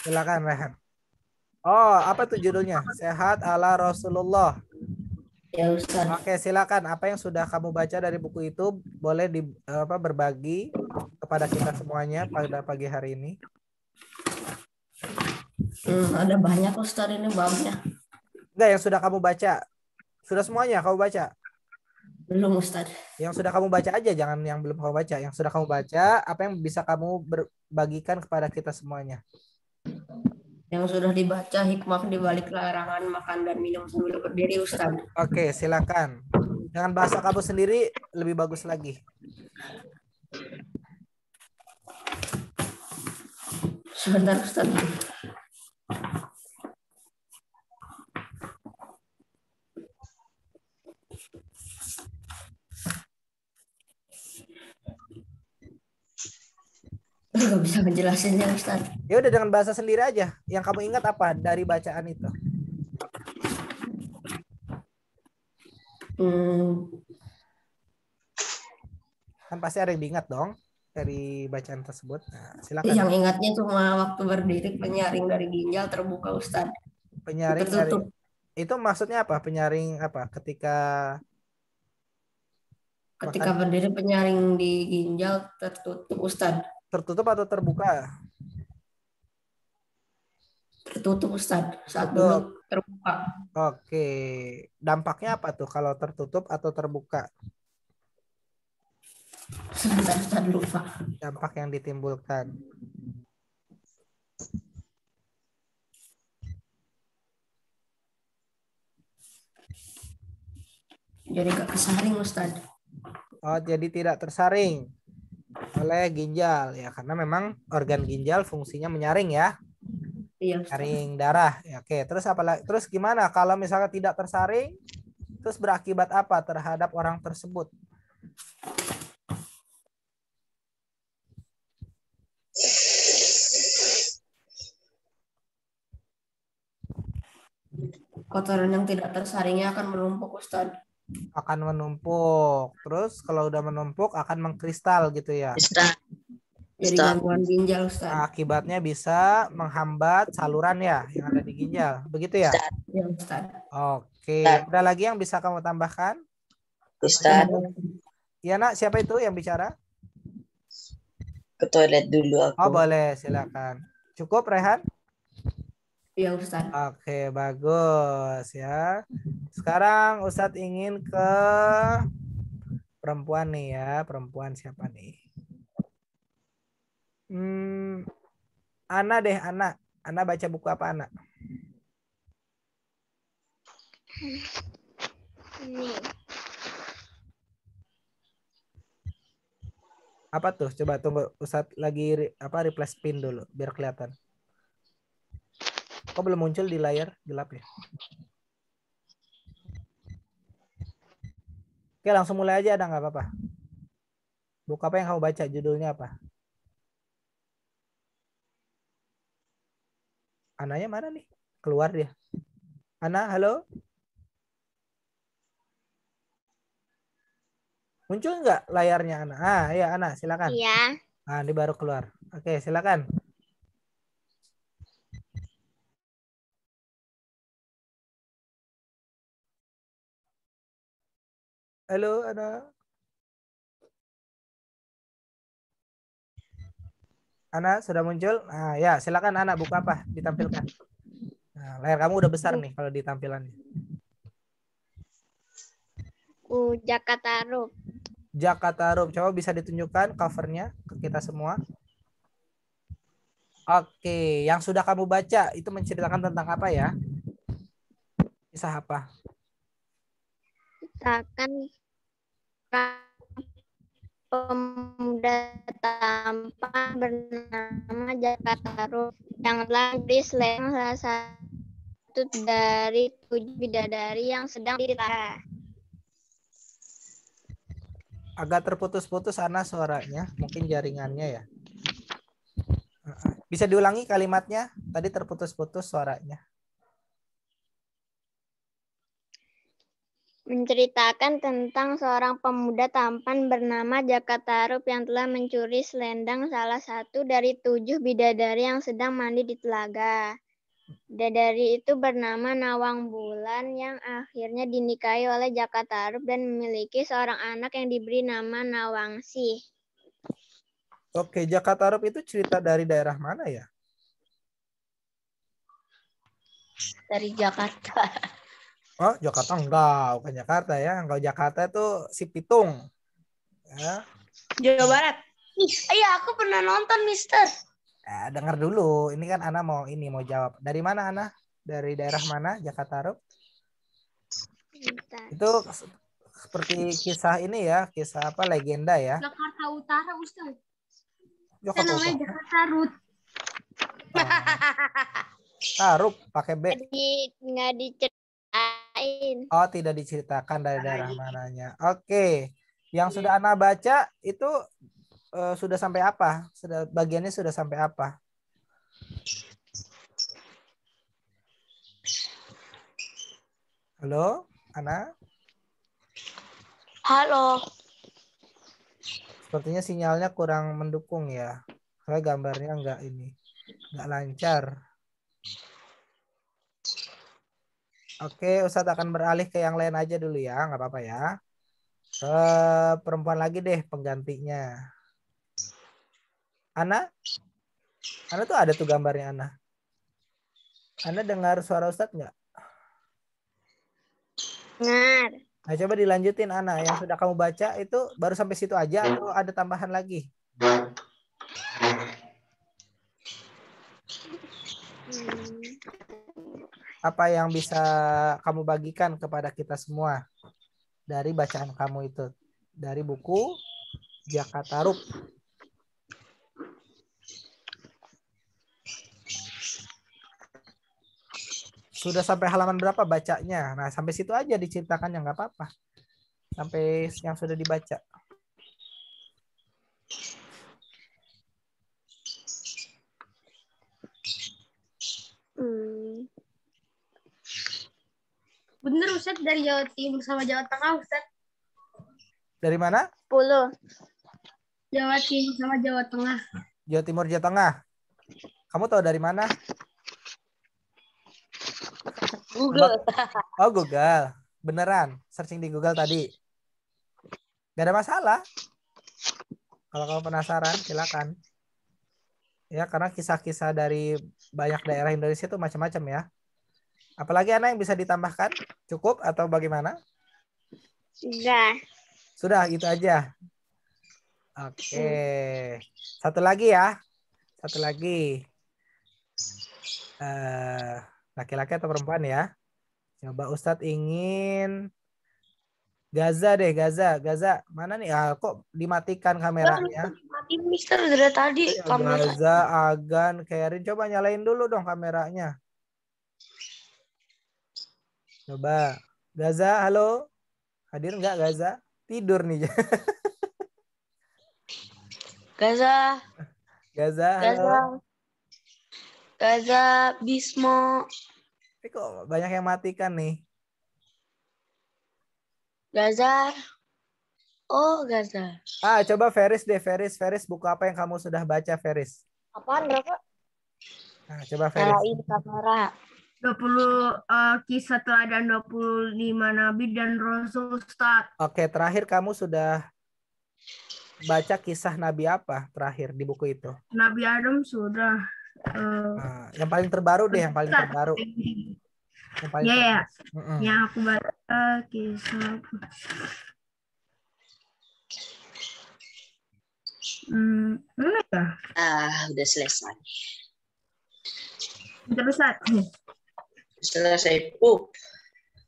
Silakan Rehan. Oh, apa tuh judulnya? Sehat ala Rasulullah. Ya Ustaz. Oke, silakan. Apa yang sudah kamu baca dari buku itu boleh berbagi kepada kita semuanya pada pagi hari ini. Ada banyak Ustaz ini babnya. Enggak, yang sudah kamu baca. Sudah semuanya kamu baca. Belum Ustaz. Yang sudah kamu baca aja, jangan yang belum kamu baca. Yang sudah kamu baca, apa yang bisa kamu berbagikan kepada kita semuanya? Yang sudah dibaca hikmah di balik larangan makan dan minum sambil berdiri Ustaz. Oke, silakan. Dengan bahasa kamu sendiri lebih bagus lagi. Sebentar Ustaz. Gak bisa ngejelasinnya Ustaz. Ya udah dengan bahasa sendiri aja. Yang kamu ingat apa dari bacaan itu? Hmm, Kan pasti ada yang diingat dong dari bacaan tersebut. Nah, silakan. yang ingatnya cuma waktu berdiri penyaring dari ginjal terbuka Ustaz. Penyaring dari Tertutup. itu maksudnya apa? Penyaring apa? Ketika Ketika makan berdiri penyaring di ginjal tertutup Ustaz. tertutup atau terbuka? Tertutup Ustaz. Saat duduk Tertutup. terbuka. Oke. Dampaknya apa tuh kalau tertutup atau terbuka? Sebentar Ustaz lupa. Dampak yang ditimbulkan. Jadi gak kesaring Ustaz. Oh, jadi tidak tersaring oleh ginjal ya karena memang organ ginjal fungsinya menyaring ya, Iya Ustaz. menyaring darah. Ya, oke, terus apa lagi? Terus gimana kalau misalnya tidak tersaring? Terus berakibat apa terhadap orang tersebut? Kotoran yang tidak tersaringnya akan menumpuk Ustaz. Akan menumpuk. Terus kalau udah menumpuk akan mengkristal gitu ya. Ustaz, Jadi Ustaz, gangguan ginjal Ustaz. Akibatnya bisa menghambat saluran ya yang ada di ginjal. Begitu ya? Ustaz, Ya Ustaz. Oke, Ustaz, ada lagi yang bisa kamu tambahkan? Ustaz, Iya nak, siapa itu yang bicara? ke toilet dulu Oh aku. boleh, silakan. Cukup Rehan? Ya Ustaz. Oke, bagus ya. Sekarang Ustadz ingin ke perempuan nih ya. Perempuan siapa nih? Hmm, Ana deh, Ana. Ana baca buku apa, Ana? Ini. Apa tuh? Coba tunggu Ustadz lagi replace pin dulu biar kelihatan. Kok belum muncul di layar gelap ya? Oke, langsung mulai aja ada nggak apa-apa. Buku apa yang kamu baca? Judulnya apa? Ananya mana nih? Keluar dia. Ana, halo? Muncul nggak layarnya Ana? Ah, ya Ana, silakan. Iya. Ah, ini baru keluar. Oke, silakan. Halo, Ana. Ana sudah muncul? Nah, ya, silakan Ana buka apa? Ditampilkan. Nah, layar kamu udah besar nih kalau ditampilannya. Jakarta Roof. Jakarta Roof. Coba bisa ditunjukkan covernya ke kita semua. Oke, yang sudah kamu baca itu menceritakan tentang apa ya? Kisah apa? Akan pemuda tampan bernama Jakarta Roof yang telah diseleng salah satu dari 7 bidadari yang sedang ditahan. Agak terputus-putus Ana suaranya, mungkin jaringannya ya. Bisa diulangi kalimatnya? Tadi terputus-putus suaranya. menceritakan tentang seorang pemuda tampan bernama Jakatarup yang telah mencuri selendang salah satu dari 7 bidadari yang sedang mandi di telaga. Bidadari itu bernama Nawang Bulan yang akhirnya dinikahi oleh Jakatarup dan memiliki seorang anak yang diberi nama Nawangsi. Oke, Jakatarup itu cerita dari daerah mana ya? Dari Jakarta. Oh, Jakarta enggak, bukan Jakarta ya. Kalau Jakarta itu si Pitung. Ya. Jawa Barat. Iya, aku pernah nonton, Mister. Dengar dulu. Ini kan Ana mau jawab. Dari mana Ana? Dari daerah mana Jakatarup? Bentar. Itu seperti kisah ini ya, kisah apa legenda ya? Jakarta Utara, Ustaz. Jakarta Utara. Jakarta Rut. Tarup pakai B. Jadi nggak diceritain. Oh, tidak diceritakan dari daerah mananya. Oke. Yang sudah Ana baca itu sudah sampai apa? Bagiannya sudah sampai apa? Halo, Ana? Halo. Sepertinya sinyalnya kurang mendukung ya. Soalnya gambarnya nggak lancar. Oke, Ustadz akan beralih ke yang lain aja dulu ya, nggak apa-apa ya. Perempuan lagi deh penggantinya. Ana tuh ada tuh gambarnya Ana. Ana dengar suara Ustadz nggak? Dengar. Nah, coba dilanjutin Ana. Yang sudah kamu baca itu baru sampai situ aja atau ada tambahan lagi? Apa yang bisa kamu bagikan kepada kita semua dari bacaan kamu itu? Dari buku Jakatarup. Sudah sampai halaman berapa bacanya? Nah, sampai situ aja diceritakannya, nggak apa-apa. Sampai yang sudah dibaca. Bener, Ustaz, dari Jawa Timur sama Jawa Tengah, Ustaz. Dari mana? 10. Jawa Timur sama Jawa Tengah. Jawa Timur, Jawa Tengah. Kamu tahu dari mana? Google. Oh, Google. Beneran. Searching di Google tadi. Gak ada masalah. Kalau kamu penasaran, silakan. Ya, karena kisah-kisah dari banyak daerah Indonesia itu macam-macam ya. Apalagi Ana yang bisa ditambahkan? Cukup atau bagaimana? Sudah, gitu aja. Oke. Satu lagi ya. Satu lagi. Laki-laki atau perempuan ya? Coba Ustadz ingin Gaza deh, Gaza. Gaza, mana nih? Kok dimatikan kameranya? Mati, Mister, dari tadi Ya, kamera. Gaza, Agan, Kerin. Coba nyalain dulu dong kameranya. Coba. Gaza, halo? Hadir nggak Gaza? Tidur nih. Gaza. Gaza, halo? Gaza, Bismo. Tapi kok banyak yang matikan nih? Gaza. Oh, Gaza. Coba Feris deh, Feris. Feris, buku apa yang kamu sudah baca, Feris? Apaan, Rafa? Nah, coba Feris. Nyalain kamera. 20 kisah teladan 25 nabi dan rasul, Ustaz. Oke, terakhir kamu sudah baca kisah nabi apa terakhir di buku itu? Nabi Adam sudah. Yang paling terbaru deh, yang paling terbaru. Yang paling Ya. terbaru. Yang aku baca kisah. Mana ya? Udah selesai. Terus, Ustaz. Selesai.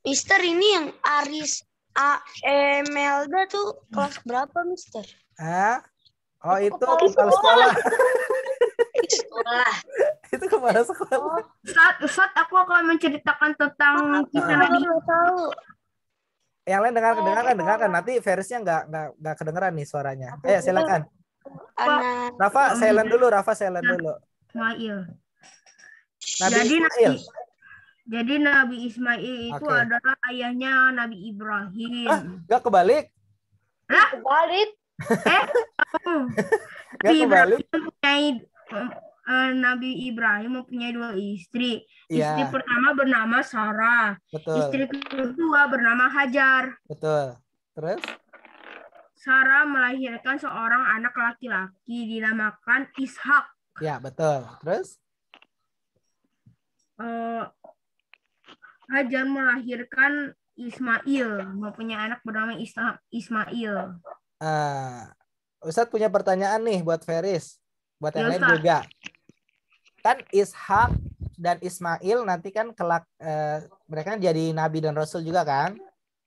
Mister, ini yang Aris Emelda tuh kelas berapa, Mister? Oh, itu kepala sekolah. Sekolah. Itu kepala sekolah. Ustaz, aku akan menceritakan tentang kisah Nabi. Tahu. Yang lain dengarkan. Nanti versinya nggak kedengeran nih suaranya. Ayo silakan. Rafa silent dulu. Ismail. Nabi Jadi Ismail. Jadi Nabi Ismail itu Oke. adalah ayahnya Nabi Ibrahim. Gak kebalik? Kebalik. Gak kebalik? Nabi Ibrahim mempunyai 2 istri. Istri Iya, pertama bernama Sarah. betul. Istri kedua bernama Hajar. Betul. Terus? Sarah melahirkan seorang anak laki-laki dinamakan Ishak. Ya, betul. Terus? Hajar melahirkan Ismail, mempunyai anak bernama Ismail. Ustadz punya pertanyaan nih buat Feris. Buat yang Ya, lain Ustadz. juga. Kan Ishak dan Ismail nanti kan kelak mereka kan jadi nabi dan rasul juga kan?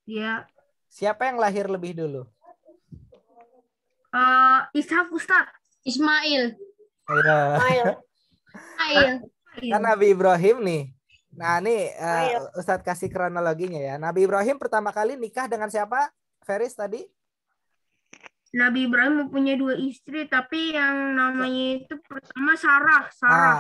Ya, Siapa yang lahir lebih dulu? Ishak Ustadz. Ismail. Ayo. Kan Nabi Ibrahim nih. Nah, ini Ustadz kasih kronologinya ya. Nabi Ibrahim pertama kali nikah dengan siapa? Feris tadi? Nabi Ibrahim mempunyai 2 istri, tapi yang namanya itu pertama Sarah.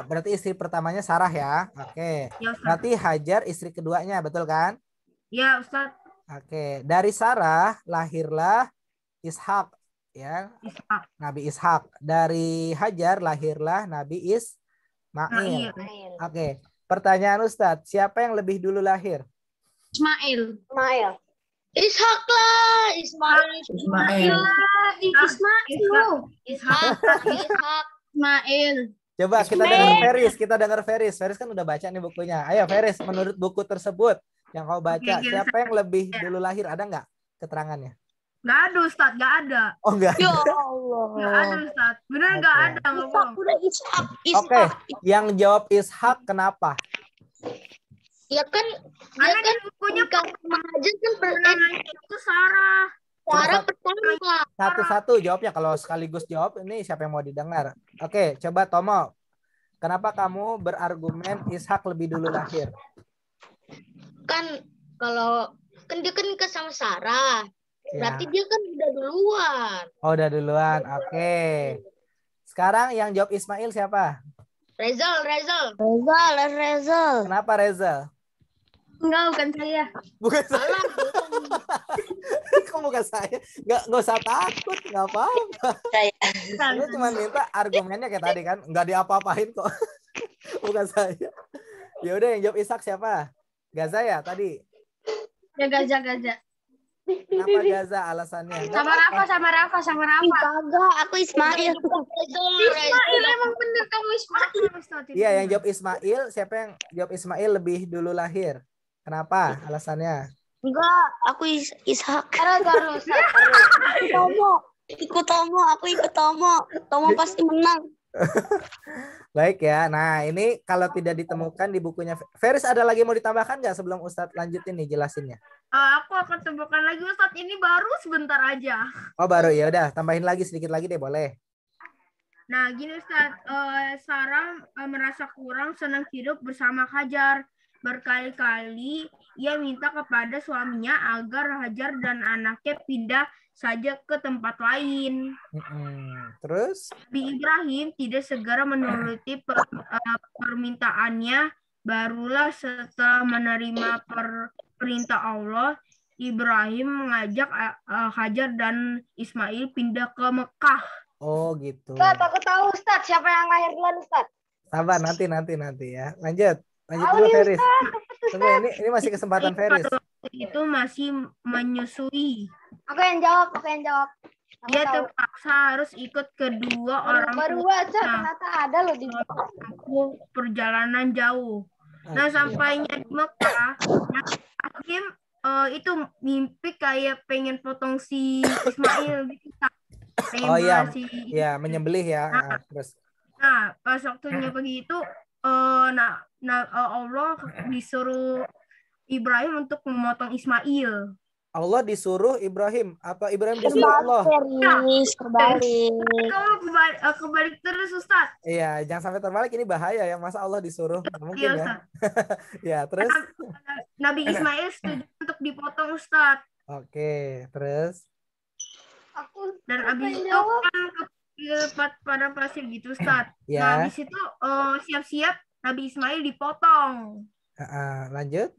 Berarti istri pertamanya Sarah ya. Oke. Ya, Ustadz. Berarti Hajar istri keduanya, betul kan? Ya, Ustadz. Oke. Dari Sarah lahirlah Ishak ya. Ishak. Nabi Ishak. Dari Hajar lahirlah Nabi Ismail. Oke. Pertanyaan Ustadz, siapa yang lebih dulu lahir? Ismail. Ishak lah. Ismail. Ismail. Coba kita dengar Feris. Feris kan udah baca nih bukunya. Ayo Feris, menurut buku tersebut yang kau baca, Oke, siapa yang lebih dulu lahir? Ada nggak keterangannya? Nggak ada, Ustadz. Nggak ada. Oh enggak. Ya Nggak ada, Allah. Ustadz. Bener nggak Oke. ada. Nggak bohong. Oke, yang jawab Ishak kenapa? Ya kan Karena di bukunya Hajar kan namanya itu Sarah. Sarah pertama. Satu-satu jawabnya. Kalau sekaligus jawab, ini siapa yang mau didengar? Oke, coba Tomo. Kenapa kamu berargumen Ishak lebih dulu lahir? Kan kalau kan dia kan nikah sama Sarah. Ya. Berarti dia kan udah duluan. Oh, udah duluan. Oke. Sekarang yang jawab Ismail siapa? Rezal. Kenapa Reza? Enggak, bukan saya. Bukan saya. Kok bukan saya? Nggak usah takut, nggak apa-apa. Saya cuma minta argumennya kayak tadi kan, nggak diapa-apain kok. Bukan saya. Ya udah, yang jawab Ishak siapa? Gaza ya tadi. Ya, Gaza. Kenapa Gaza alasannya? Sama Rafa. Kagak, aku Ismail. Ismail, emang bener kamu Ismail, Ustadz. Iya, yang jawab Ismail. Siapa yang jawab Ismail lebih dulu lahir? Kenapa? Alasannya? Enggak, aku Ishak. Aku ikut Tomo. Tomo pasti menang. Baik ya. Nah, ini kalau tidak ditemukan di bukunya. Feris, ada lagi mau ditambahkan nggak sebelum Ustadz lanjutin nih jelasinnya? Aku akan tambahkan lagi, Ustadz. Ini baru sebentar aja. Oh, baru ya. Udah, tambahin lagi sedikit lagi deh, boleh. Nah, gini Ustadz. Sarah merasa kurang senang hidup bersama Hajar. Berkali-kali ia minta kepada suaminya agar Hajar dan anaknya pindah saja ke tempat lain. Terus? Nabi Ibrahim tidak segera menuruti permintaannya. Barulah setelah menerima perintah Allah, Ibrahim mengajak Hajar dan Ismail pindah ke Mekah. Oh gitu. Ustadz, aku tahu Ustadz siapa yang lahir duluan Ustadz. Sabar, nanti ya. Lanjut dulu Feris. Tunggu, ini masih kesempatan Feris. Itu masih menyusui. Aku yang jawab. Dia terpaksa harus ikut kedua orang Baru baca ternyata ada loh di perjalanan jauh. Nah, sampainya di Mekah, Ibrahim itu mimpi kayak pengen potong si Ismail gitu. Pengen Oh iya, ya, menyembelih ya. Terus. Nah, pas waktunya begitu, Allah disuruh Ibrahim untuk memotong Ismail. Allah disuruh Ibrahim. Apa Ibrahim disuruh Allah? Terbalik. Kamu kebalik terus, Ustaz. Iya, jangan sampai terbalik, ini bahaya ya. Masa Allah disuruh? Nggak mungkin ya. Ya, terus? Nabi Ismail setuju untuk dipotong, Ustaz. Oke, terus? Dan abis itu kan pada pasir gitu, Ustaz. Ya. Nah, abis itu siap-siap Nabi Ismail dipotong. Lanjut.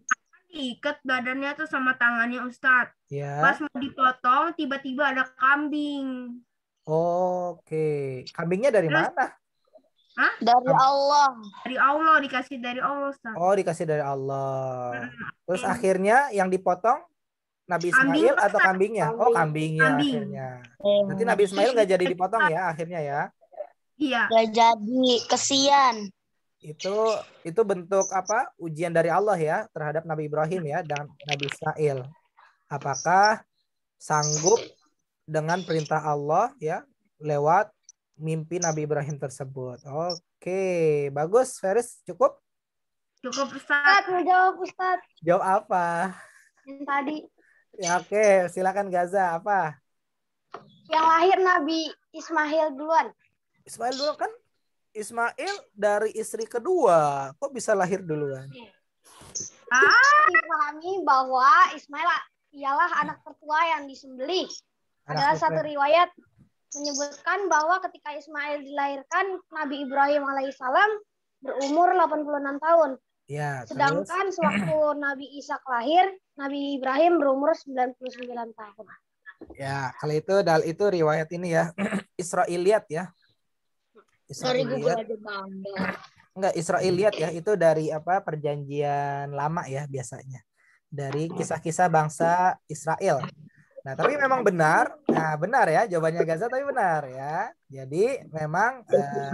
Diikat badannya tuh sama tangannya Ustadz. Ya. Pas mau dipotong, tiba-tiba ada kambing. Oke. Kambingnya dari Terus- mana? Dari Allah. Dari Allah, dikasih dari Allah Ustadz. Oh, dikasih dari Allah. Terus Oke. akhirnya yang dipotong Nabi Kambing, Ismail atau Ustaz. kambingnya? Oh, kambingnya Kambing. akhirnya. Berarti Nabi Ismail nggak jadi dipotong ya akhirnya ya? Iya. Gak jadi, kesian. Itu bentuk apa? Ujian dari Allah ya terhadap Nabi Ibrahim ya dan Nabi Ismail. Apakah sanggup dengan perintah Allah ya lewat mimpi Nabi Ibrahim tersebut? Oke, bagus, Feris, cukup? Cukup Ustadz. Ustadz, jawab Ustadz Jawab apa? yang tadi. Ya oke, silakan Gaza. Apa? Yang lahir Nabi Ismail duluan. Ismail dulu kan? Ismail dari istri kedua. Kok bisa lahir duluan? Dipahami bahwa Ismail ialah anak tertua yang disembelih. Adalah Anak satu perempuan. riwayat menyebutkan bahwa ketika Ismail dilahirkan, Nabi Ibrahim alaihissalam berumur 86 tahun. Ya, terus? Sedangkan sewaktu Nabi Ishak lahir, Nabi Ibrahim berumur 99 tahun. Ya, kalau itu riwayat ini ya. Israiliyat ya. Dari Google Israiliyat. aja bangga. Enggak, Israiliyat ya. Itu dari apa? Perjanjian lama ya biasanya. Dari kisah-kisah bangsa Israel. Nah, tapi memang benar. Nah, benar ya jawabannya Gaza, tapi benar ya. Jadi memang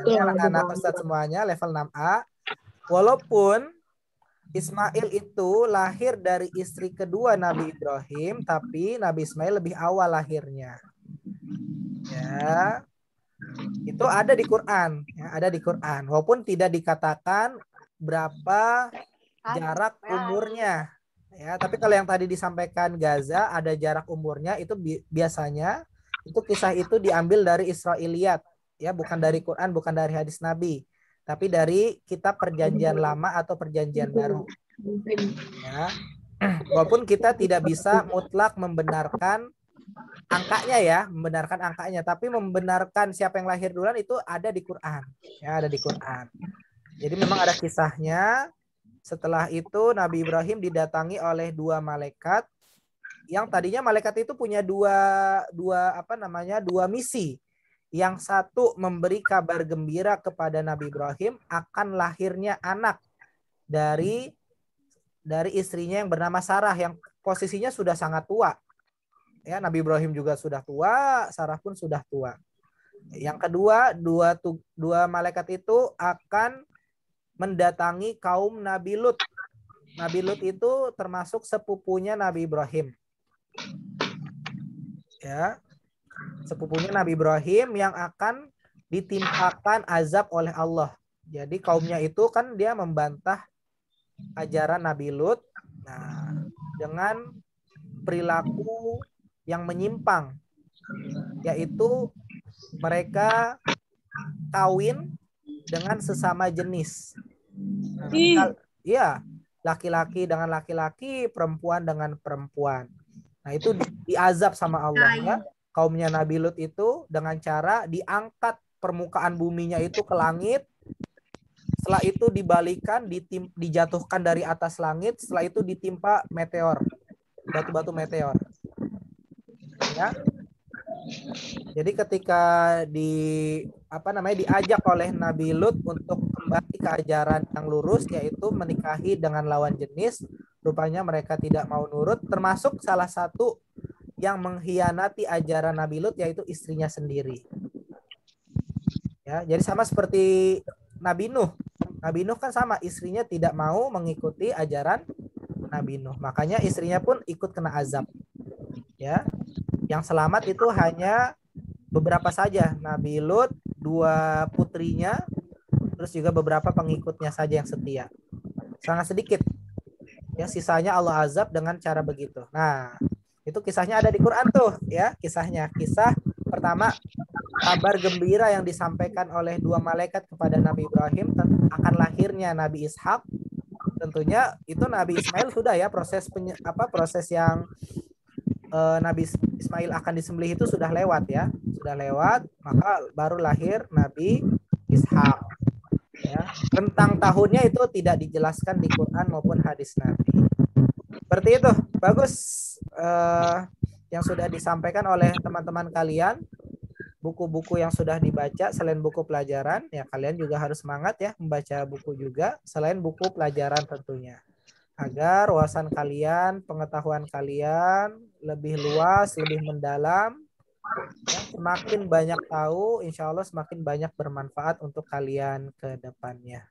ini anak-anak Ustadz semuanya level 6A. Walaupun Ismail itu lahir dari istri kedua Nabi Ibrahim, tapi Nabi Ismail lebih awal lahirnya. Ya. Itu ada di Quran, ya, ada di Quran. Walaupun tidak dikatakan berapa jarak umurnya. Ya, tapi kalau yang tadi disampaikan Gaza ada jarak umurnya itu biasanya itu kisah itu diambil dari Israiliyat, ya, bukan dari Quran, bukan dari hadis Nabi, tapi dari kitab Perjanjian Lama atau Perjanjian Baru. Ya. Walaupun kita tidak bisa mutlak membenarkan angkanya ya, membenarkan angkanya, tapi membenarkan siapa yang lahir duluan itu ada di Quran. Ya, ada di Quran. Jadi memang ada kisahnya. Setelah itu Nabi Ibrahim didatangi oleh dua malaikat yang tadinya malaikat itu punya dua misi. Yang satu memberi kabar gembira kepada Nabi Ibrahim akan lahirnya anak dari istrinya yang bernama Sarah yang posisinya sudah sangat tua. Ya, Nabi Ibrahim juga sudah tua, Sarah pun sudah tua. Yang kedua, dua malaikat itu akan mendatangi kaum Nabi Lut. Nabi Lut itu termasuk sepupunya Nabi Ibrahim. Ya. Sepupunya Nabi Ibrahim yang akan ditimpakan azab oleh Allah. Jadi kaumnya itu kan dia membantah ajaran Nabi Lut. Nah, dengan perilaku yang menyimpang, yaitu mereka kawin dengan sesama jenis. Iya, laki-laki dengan laki-laki, perempuan dengan perempuan. Nah, itu diazab sama Allah ya. Kaumnya Nabi Lut itu dengan cara diangkat permukaan buminya itu ke langit. Setelah itu dibalikan, dijatuhkan dari atas langit. Setelah itu ditimpa meteor, batu-batu meteor. Ya. Jadi ketika diajak oleh Nabi Lut untuk kembali ke ajaran yang lurus, yaitu menikahi dengan lawan jenis, rupanya mereka tidak mau nurut, termasuk salah satu yang mengkhianati ajaran Nabi Lut yaitu istrinya sendiri. Ya, jadi sama seperti Nabi Nuh. Nabi Nuh kan sama, istrinya tidak mau mengikuti ajaran Nabi Nuh. Makanya istrinya pun ikut kena azab. Ya. Yang selamat itu hanya beberapa saja, Nabi Lut, dua putrinya, terus juga beberapa pengikutnya saja yang setia. Sangat sedikit. Ya, sisanya Allah azab dengan cara begitu. Nah, itu kisahnya ada di Quran tuh, ya, kisahnya. Kisah pertama, kabar gembira yang disampaikan oleh dua malaikat kepada Nabi Ibrahim akan lahirnya Nabi Ishak. Tentunya itu Nabi Ismail sudah ya, proses yang Nabi Ismail akan disembelih itu sudah lewat ya, sudah lewat, maka baru lahir Nabi Ishak. Ya. Rentang tahunnya itu tidak dijelaskan di Quran maupun hadis Nabi. Seperti itu. Bagus yang sudah disampaikan oleh teman-teman kalian. Buku-buku yang sudah dibaca selain buku pelajaran, ya kalian juga harus semangat ya membaca buku juga selain buku pelajaran tentunya. Agar wawasan kalian, pengetahuan kalian lebih luas, lebih mendalam, ya, semakin banyak tahu, insya Allah semakin banyak bermanfaat untuk kalian ke depannya.